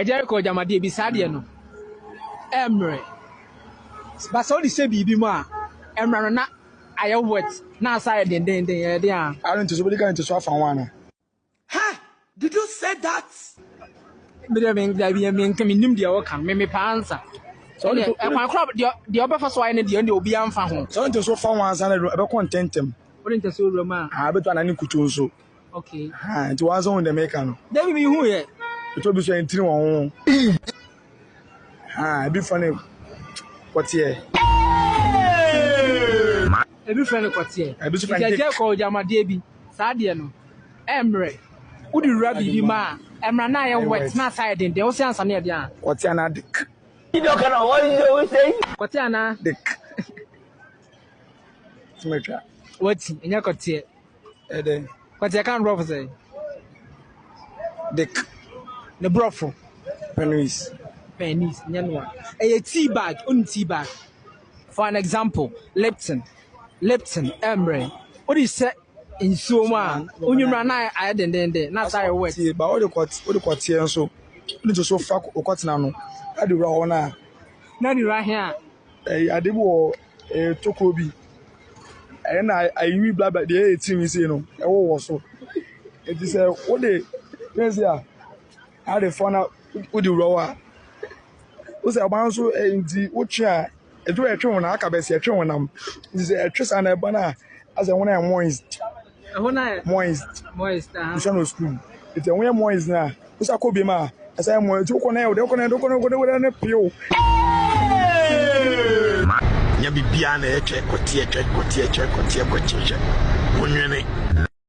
Jericho Jamadi beside no. Emre. But so the say bibi ma. Emre na aye wet. Na say den there. I don't somebody going to swap for one. Ha! Did you say that? Me nim dia wo kan me pa answer. So e kwa crop the obefa so ne de obi amfa ho. So to so for one san e be contentem. What inte so roma? Ah beto na ni kutu nso. Okay. Ah it was on the make no. David me hu ye. To be so entiri won. Ah be funny. What here? E be friend kotie. E be so friend. Je ko Jamadi bi. Sa de no. Emre. Udi rabi bi ma. Emra na ye wet na side den wo se ansa na ye de a. What here na dik. You don't know what you say. Kotie ana. Dik. Smetra. Wati enya kotie. Then Kotie kan rough say. dik. The brofo. Pennies. Pennies nya no. A tea bag, un tea bag. For an example, Lipton, Emre. What is say in so man? Unyumra na I den na say wet. But all the court here so. Need to so fuck o court na no. I do raw na. Na di right here. Adebo Tokobi. And I we blah blah the 18 say no. E wo so. It is what they here. I the phone out with the raw. O say aban so enti wo twa a edo etwe won aka be se etwe wonam. It is etwe san e ba na as e won am moist. Moist. You shall no school. It's a way moist na. O say ko bi ma. As I am moist ko na e do ko na pio. Nya bibia na etwe kotie. Wonwene.